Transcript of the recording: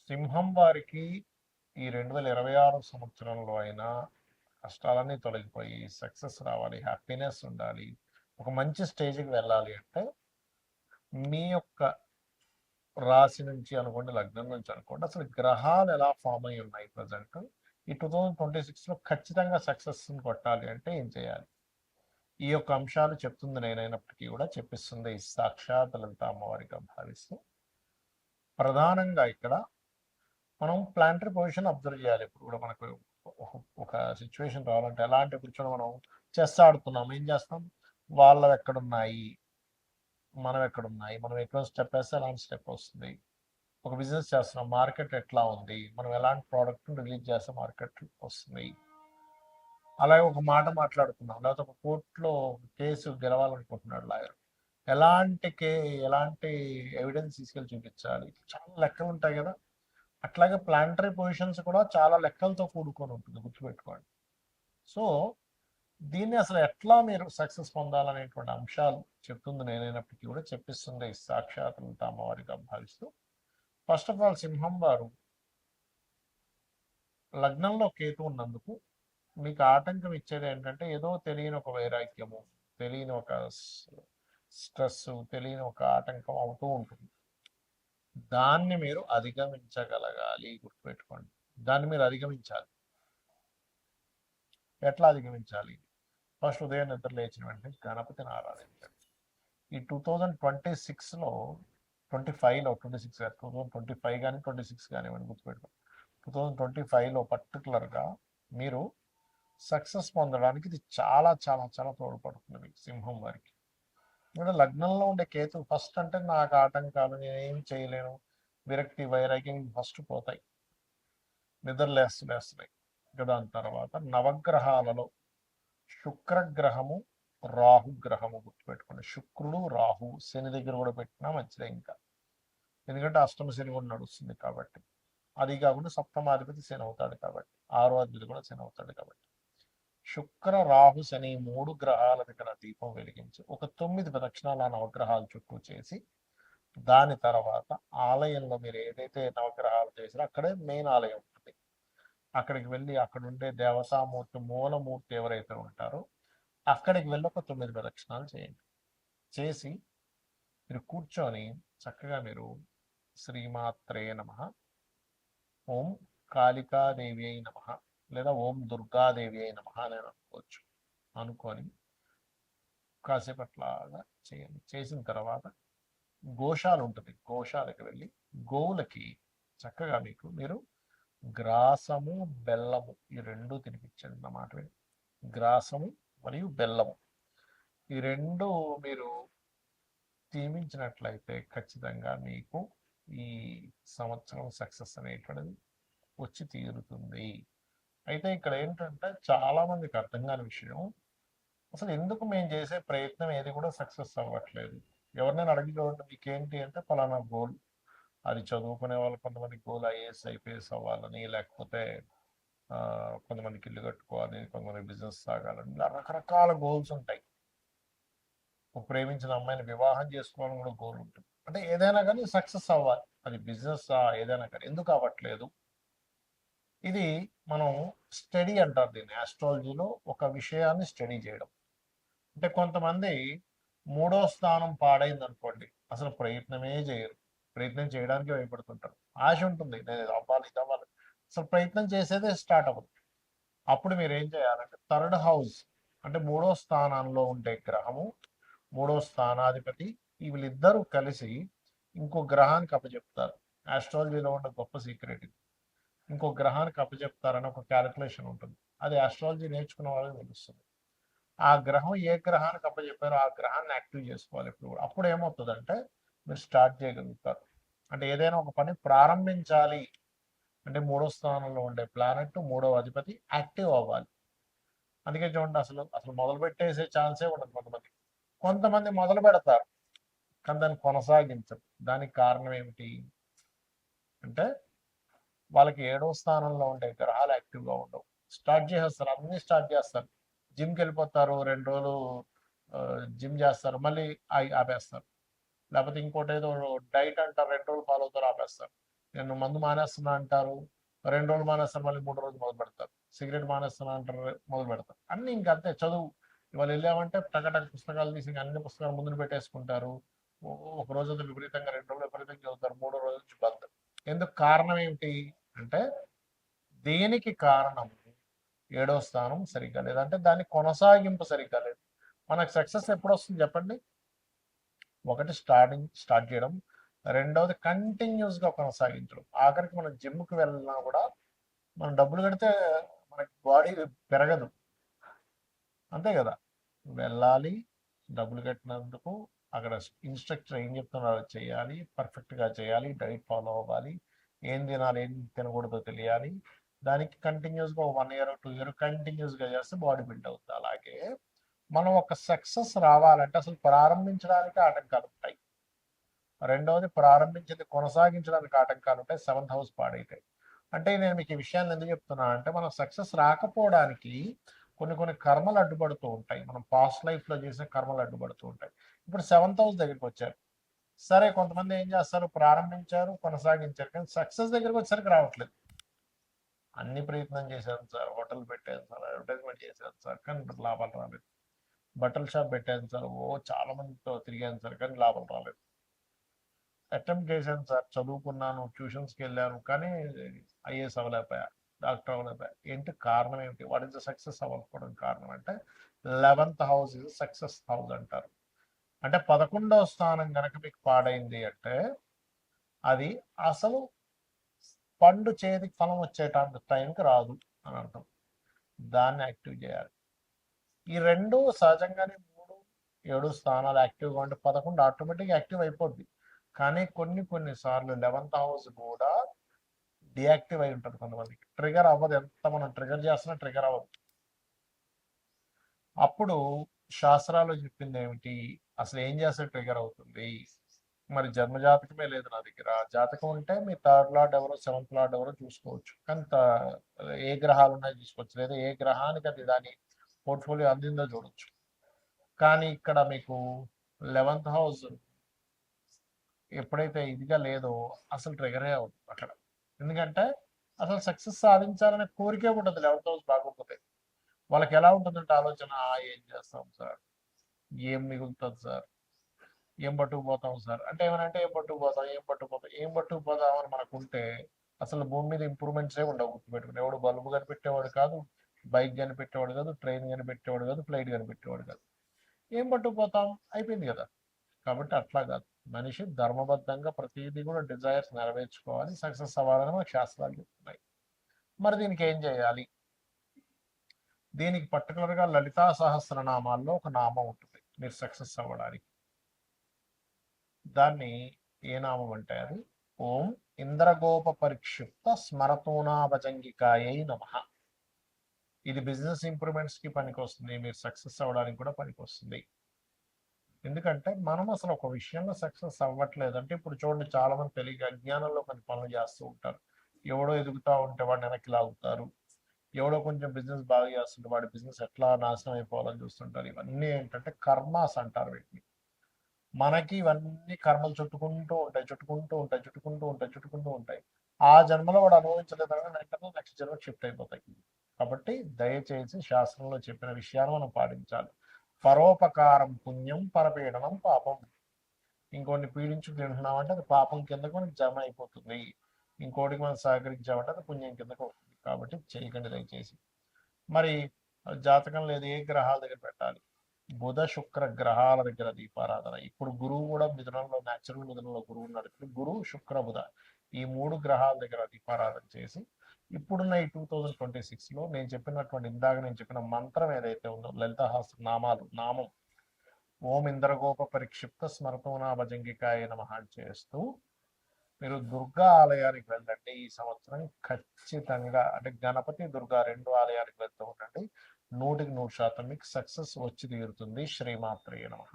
సింహం వారికి ఈ 2026 సంవత్సరంలో అయినా కష్టాలన్నీ తొలగిపోయి సక్సెస్ రావాలి, హ్యాపీనెస్ ఉండాలి, ఒక మంచి స్టేజ్కి వెళ్ళాలి అంటే మీ యొక్క రాశి నుంచి అనుకోండి, లగ్నం నుంచి అనుకోండి, అసలు గ్రహాలు ఎలా ఫామ్ అయి ఉన్నాయి ప్రజెంట్ ఈ 2026లో ఖచ్చితంగా సక్సెస్ కొట్టాలి అంటే ఏం చేయాలి? ఈ యొక్క అంశాలు చెప్తుంది నేనైనప్పటికీ కూడా చెప్పిస్తుంది ఈ సాక్షాత్ లలిత అమ్మవారిగా భావిస్తూ ప్రధానంగా ఇక్కడ మనం ప్లాంటరీ పొజిషన్ అబ్జర్వ్ చేయాలి. ఇప్పుడు కూడా మనకు ఒక సిచ్యువేషన్ రావాలంటే ఎలాంటి కూర్చొని మనం చెస్ ఆడుతున్నాం, ఏం చేస్తాం? వాళ్ళు ఎక్కడున్నాయి, మనం ఎక్కడున్నాయి, మనం ఎక్కడ స్టెప్ వేస్తే ఎలాంటి స్టెప్ వస్తుంది. ఒక బిజినెస్ చేస్తున్నాం, మార్కెట్ ఎట్లా ఉంది, మనం ఎలాంటి ప్రోడక్ట్ రిలీజ్ చేస్తే మార్కెట్ వస్తుంది. అలాగే ఒక మాట మాట్లాడుతున్నాం, లేకపోతే ఒక కోర్టులో కేసు గెలవాలనుకుంటున్నాడు లాయర్, ఎలాంటి ఎవిడెన్స్ తీసుకెళ్ళి చూపించాలి, చాలా లెక్కలు ఉంటాయి కదా. అట్లాగే ప్లాంటరీ పొజిషన్స్ కూడా చాలా లెక్కలతో కూడుకొని ఉంటుంది, గుర్తుపెట్టుకోండి. సో దీన్ని అసలు ఎట్లా మీరు సక్సెస్ పొందాలనేటువంటి అంశాలు చెప్తుంది నేనైనప్పటికీ కూడా చెప్పిస్తుంది సాక్షాత్ అమ్మవారిగా భావిస్తూ. ఫస్ట్ ఆఫ్ ఆల్ సింహం వారు లగ్నంలో కేతు ఉన్నందుకు మీకు ఆటంకం ఇచ్చేది ఏంటంటే ఏదో తెలియని ఒక వైరాగ్యము, తెలియని ఒక స్ట్రెస్, తెలియని ఒక ఆటంకం అవుతూ ఉంటుంది. దాన్ని మీరు అధిగమించగలగాలి, గుర్తుపెట్టుకోండి. దాన్ని మీరు అధిగమించాలి. ఎట్లా అధిగమించాలి? ఫస్ట్ ఉదయం నిద్ర లేచిన వెంటనే గణపతిని ఆరాధించండి. ఈ 2026లో 25లో 26 2025 కానీ 26 కానివ్వండి, గుర్తుపెట్టుకోండి. 2025లో పర్టికులర్గా మీరు సక్సెస్ పొందడానికి ఇది చాలా చాలా చాలా తోడ్పడుతుంది సింహం వారికి. ఇక్కడ లగ్నంలో ఉండే కేతు ఫస్ట్ అంటే నాకు ఆటంకాలు, నేనేం చేయలేను, విరక్తి వైరాగ్యం ఫస్ట్ పోతాయి, నిద్ర లేస్తున్నాయి. దాని తర్వాత నవగ్రహాలలో శుక్రగ్రహము, రాహుగ్రహము, గుర్తుపెట్టుకోండి. శుక్రుడు, రాహు, శని దగ్గర కూడా పెట్టినా మంచిదే ఇంకా, ఎందుకంటే అష్టమ శని కూడా నడుస్తుంది కాబట్టి. అది కాకుండా సప్తమాధిపతి శని అవుతాడు కాబట్టి, ఆరో అధిపతి కూడా శని అవుతాడు కాబట్టి శుక్ర, రాహు, శని 3 గ్రహాల దగ్గర దీపం వెలిగించి ఒక 9 ప్రదక్షిణాలు ఆ నవగ్రహాల చుట్టూ చేసి, దాని తర్వాత ఆలయంలో మీరు ఏదైతే నవగ్రహాలు చేసినా అక్కడే మెయిన్ ఆలయం ఉంటుంది, అక్కడికి వెళ్ళి అక్కడ ఉండే దేవతామూర్తి, మూలమూర్తి ఎవరైతే ఉంటారో అక్కడికి వెళ్ళి ఒక 9 ప్రదక్షిణాలు చేయండి. చేసి మీరు కూర్చొని చక్కగా మీరు శ్రీమాత్రే నమః, ఓం కాళికాదేవి అయి నమ, లేదా ఓం దుర్గాదేవి అయి నమ అని అనుకోవచ్చు. అనుకొని కాసేపు అట్లాగా చేయండి. చేసిన తర్వాత గోశాల ఉంటుంది, గోశాలకు వెళ్ళి గోవులకి చక్కగా మీరు గ్రాసము, బెల్లము ఈ రెండు తినిపించండి అన్నమాట. గ్రాసము మరియు బెల్లము ఈ రెండు మీరు తీమించినట్లయితే ఖచ్చితంగా మీకు ఈ సంవత్సరం సక్సెస్ అనేటువంటిది వచ్చి తీరుతుంది. అయితే ఇక్కడ ఏంటంటే చాలా మందికి అర్థం కాని విషయం, అసలు ఎందుకు మేము చేసే ప్రయత్నం ఏది కూడా సక్సెస్ అవ్వట్లేదు. ఎవరినైనా అడిగి చూడండి, మీకేంటి అంటే పలానా గోల్, అది చదువుకునే వాళ్ళు కొంతమంది గోల్ ఐఏఎస్ ఐపీఎస్ అవ్వాలని, లేకపోతే కొంతమందికి ఇల్లు కట్టుకోవాలి, కొంతమంది బిజినెస్ సాగాలని, ఇలా రకరకాల గోల్స్ ఉంటాయి. ఒక ప్రేమించిన అమ్మాయిని వివాహం చేసుకోవాలని కూడా గోల్ ఉంటుంది. అంటే ఏదైనా కానీ సక్సెస్ అవ్వాలి, అది బిజినెస్ ఏదైనా కానీ. ఎందుకు అవ్వట్లేదు? ఇది మనం స్టడీ అంటారు దీన్ని, ఆస్ట్రాలజీలో ఒక విషయాన్ని స్టడీ చేయడం. అంటే కొంతమంది 3వ స్థానం పాడైంది అనుకోండి, అసలు ప్రయత్నమే చేయరు, ప్రయత్నం చేయడానికి భయపడుతుంటారు. ఆశ ఉంటుంది, నేను ఇది అవ్వాలి ఇది అవ్వాలి, అసలు ప్రయత్నం చేసేదే స్టార్ట్ అవ్వదు. అప్పుడు మీరు ఏం చేయాలంటే థర్డ్ హౌస్ అంటే 3వ స్థానంలో ఉండే గ్రహము, 3వ స్థానాధిపతి, వీళ్ళిద్దరూ కలిసి ఇంకో గ్రహానికి అప్పచెప్తారు. ఆస్ట్రాలజీలో ఉన్న గొప్ప సీక్రెట్ ఇది. ఇంకో గ్రహానికి అప్పచెప్తారని ఒక క్యాలిక్యులేషన్ ఉంటుంది, అది ఆస్ట్రాలజీ నేర్చుకున్న వాళ్ళకి తెలుస్తుంది. ఆ గ్రహం ఏ గ్రహానికి అప్పచెప్పారో ఆ గ్రహాన్ని యాక్టివ్ చేసుకోవాలి ఎప్పుడు కూడా. అప్పుడు ఏమవుతుందంటే మీరు స్టార్ట్ చేయగలుగుతారు. అంటే ఏదైనా ఒక పని ప్రారంభించాలి అంటే 3వ స్థానంలో ఉండే ప్లానెట్, 3వ అధిపతి యాక్టివ్ అవ్వాలి. అందుకే చూడండి, అసలు అసలు మొదలు పెట్టేసే ఛాన్సే ఉండదు కొంతమంది. కొంతమంది మొదలు పెడతారు కానీ దాన్ని కొనసాగించరు. దానికి కారణం ఏమిటి అంటే వాళ్ళకి 7వ స్థానంలో ఉండే గ్రహాలు యాక్టివ్గా ఉండవు. స్టార్ట్ చేసేస్తారు, అన్నీ స్టార్ట్ చేస్తారు. జిమ్కి వెళ్ళిపోతారు, 2 రోజులు జిమ్ చేస్తారు, మళ్ళీ ఆపేస్తారు. లేకపోతే ఇంకోటి ఏదో డైట్ అంటారు, 2 రోజులు ఫాలో అవుతారు, ఆపేస్తారు. నేను మందు మానేస్తున్నా అంటారు, 2 రోజులు మానేస్తారు, మళ్ళీ 3 రోజులు మొదలు పెడతారు. సిగరెట్ మానేస్తున్నా అంటారు, మొదలు పెడతారు. అన్నీ ఇంక అంతే. చదువు ఇవాళ వెళ్ళామంటే టకటక పుస్తకాలు తీసి ఇంక అన్ని పుస్తకాలు ముందున పెట్టేసుకుంటారు. ఒక రోజంతా విపరీతంగా, 2 రోజులు విపరీతంగా చదువుతారు, 3 రోజు నుంచి బంద్. ఎందుకు? కారణం ఏమిటి అంటే, దేనికి కారణం? 7వ స్థానం సరిగ్గా లేదు, అంటే దాని కొనసాగింపు సరిగ్గా లేదు. మనకు సక్సెస్ ఎప్పుడు వస్తుంది చెప్పండి? ఒకటి స్టార్ట్ చేయడం, రెండవది కంటిన్యూస్గా కొనసాగించడం. ఆఖరికి మనం జిమ్కి వెళ్ళినా కూడా మనం డబ్బులు కడితే మనకి బాడీ పెరగదు, అంతే కదా? వెళ్ళాలి, డబ్బులు కట్టినందుకు అక్కడ ఇన్స్ట్రక్టర్ ఏం చెప్తున్నారో చేయాలి, పర్ఫెక్ట్గా చేయాలి, డైట్ ఫాలో అవ్వాలి, ఏం తినాలి ఏం తినకూడదో తెలియాలి. దానికి కంటిన్యూస్గా 1 ఇయర్ 2 ఇయర్ కంటిన్యూస్గా చేస్తే బాడీ బిల్డ్ అవుతుంది. అలాగే మనం ఒక సక్సెస్ రావాలంటే అసలు ప్రారంభించడానికి ఆటంకాలు ఉంటాయి, రెండవది ప్రారంభించింది కొనసాగించడానికి ఆటంకాలు ఉంటాయి, 7th హౌస్ పాడైతాయి. అంటే నేను మీకు ఈ విషయాన్ని ఎందుకు చెప్తున్నా అంటే, మనం సక్సెస్ రాకపోవడానికి కొన్ని కర్మలు అడ్డుపడుతూ ఉంటాయి, మనం పాస్ట్ లైఫ్లో చేసిన కర్మలు అడ్డుపడుతూ ఉంటాయి. ఇప్పుడు 7th హౌస్ దగ్గరికి వచ్చారు, సరే కొంతమంది ఏం చేస్తారు, ప్రారంభించారు కొనసాగించారు, కానీ సక్సెస్ దగ్గరికి వచ్చేసరికి రావట్లేదు. అన్ని ప్రయత్నం చేశాను సార్, హోటల్ పెట్టాను సార్, అడ్వర్టైజ్మెంట్ చేశాను సార్, కానీ లాభాలు రాలేదు. బట్టల షాప్ పెట్టాను సార్, చాలా మందితో తిరిగాను సార్, కానీ లాభం రాలేదు. అటెంప్ట్ చేశాను సార్, చదువుకున్నాను, ట్యూషన్స్కి వెళ్ళాను, కానీ ఐఏఎస్ అవ్వలేకపోయా, డాక్టర్ అవ్వలేకపోయా. ఏంటి కారణం ఏమిటి? వాట్ ఇస్ ద సక్సెస్ అవ్వకపోవడం కారణం అంటే, 11th house is success house అంటారు. అంటే 11వ స్థానం కనుక మీకు పాడైంది అంటే, అది అసలు పండు చేతికి ఫలం వచ్చేటంత టైంకి రాదు అని అర్థం. దాన్ని యాక్టివ్ చేయాలి. ఈ రెండు సహజంగానే 3, 7 స్థానాలు యాక్టివ్గా ఉంటే 11 ఆటోమేటిక్గా యాక్టివ్ అయిపోద్ది. కానీ కొన్ని సార్లు 11th హౌస్ కూడా డియాక్టివ్ అయి ఉంటుంది కొంతమందికి, ట్రిగర్ అవ్వదు, ఎంత మనం ట్రిగర్ చేస్తున్నా ట్రిగర్ అవ్వదు. అప్పుడు శాస్త్రాలు చెప్పింది ఏమిటి, అసలు ఏం చేస్తే ట్రిగర్ అవుతుంది? మరి జన్మజాతకమే లేదు నా దగ్గర, జాతకం ఉంటే మీ 3rd లార్డ్ ఎవరో 7th లార్డ్ ఎవరో చూసుకోవచ్చు, కానీ ఏ గ్రహాలు ఉన్నాయో చూసుకోవచ్చు, లేదా ఏ గ్రహానికి అది దాని పోర్ట్ఫోలియో అందిందో చూడొచ్చు. కానీ ఇక్కడ మీకు 11th హౌస్ ఎప్పుడైతే ఇదిగా లేదో అసలు ట్రిగరే అవుతుంది అక్కడ. ఎందుకంటే అసలు సక్సెస్ సాధించాలనే కోరికే ఉండదు 11th హౌస్ బాగోకపోతే. వాళ్ళకి ఎలా ఉంటుందంటే ఆలోచన, ఏం చేస్తాం సార్, ఏం మిగులుతుంది సార్, ఏం పట్టుకుపోతాం సార్, అంటే ఏమనంటే ఏం పట్టుకుపోతాం అని మనకుంటే అసలు భూమి మీద ఇంప్రూవ్మెంట్సే ఉండవు. గుర్తుపెట్టుకుని, ఎవడు బల్బు కనిపెట్టేవాడు కాదు, బైక్ కనిపెట్టేవాడు కాదు, ట్రైన్ కనిపెట్టేవాడు కాదు, ఫ్లైట్ కనిపెట్టేవాడు కాదు. ఏం పట్టుకుపోతాం, అయిపోయింది కదా. కాబట్టి అట్లా కాదు, మనిషి ధర్మబద్ధంగా ప్రతిదీ కూడా డిజైర్స్ నెరవేర్చుకోవాలి, సక్సెస్ అవ్వాలని మనకు శాస్త్రాలు చెప్తున్నాయి. మరి దీనికి ఏం చేయాలి? దీనికి పర్టికులర్గా లలితా సహస్రనామాల్లో ఒక నామం ఉంటుంది మీరు సక్సెస్ అవ్వడానికి. దాన్ని ఏ నామం అంటే అది ఓం ఇంద్రగోప పరిక్షిప్త స్మరతోనాభజంగికాయై నమః. ఇది బిజినెస్ ఇంప్రూవ్మెంట్స్కి పనికి వస్తుంది, మీరు సక్సెస్ అవ్వడానికి కూడా పనికి వస్తుంది. ఎందుకంటే మనం అసలు ఒక విషయంలో సక్సెస్ అవ్వట్లేదు అంటే, ఇప్పుడు చూడండి చాలా మంది తెలియక అజ్ఞానంలో కొన్ని పనులు చేస్తూ ఉంటారు. ఎవడో ఎదుగుతూ ఉంటే వాడిని వెనక్కి లాగుతారు, ఎవడో కొంచెం బిజినెస్ బాగా చేస్తుంటే వాడి బిజినెస్ ఎట్లా నాశనం అయిపోవాలని చూస్తుంటారు. ఇవన్నీ ఏంటంటే కర్మాస్ అంటారు వీటిని. మనకి ఇవన్నీ కర్మలు చుట్టుకుంటూ ఉంటాయి. ఆ జన్మలో వాడు అనుభవించలేదని వెంటనే నెక్స్ట్ జన్మ షిఫ్ట్ అయిపోతాయి. కాబట్టి దయచేసి శాస్త్రంలో చెప్పిన విషయాన్ని మనం పాటించాలి. పరోపకారం పుణ్యం, పరపీడనం పాపం. ఇంకోటిని పీడించు తింటున్నామంటే అది పాపం కిందకు మనకి జమ అయిపోతుంది, ఇంకోటికి మనం సహకరించామంటే అది పుణ్యం కిందకు వస్తుంది. కాబట్టి చేయకండి దయచేసి. మరి జాతకం లేదు, ఏ గ్రహాల దగ్గర పెట్టాలి? బుధ శుక్ర గ్రహాల దగ్గర దీపారాధన. ఇప్పుడు గురువు కూడా మిథునంలో, న్యాచురల్ మిథునంలో గురువు ఉన్నాడు. గురు శుక్ర బుధ ఈ 3 గ్రహాల దగ్గర దీపారాధన చేసి, ఇప్పుడున్న ఈ 2026లో నేను చెప్పినటువంటి ఇందాక నేను చెప్పిన మంత్రం ఏదైతే ఉందో, లలితాహాస్త్ర నామం ఓం ఇంద్రగోప పరిక్షిప్త స్మరతోనా భజంగికాయ నమః చేస్తూ మీరు దుర్గా ఆలయానికి వెళ్ళండి. ఈ సంవత్సరం ఖచ్చితంగా, అంటే గణపతి దుర్గా 2 ఆలయానికి వెళ్తూ ఉండండి. 100% మీకు సక్సెస్ వచ్చి తీరుతుంది. శ్రీమాత్రే నమః.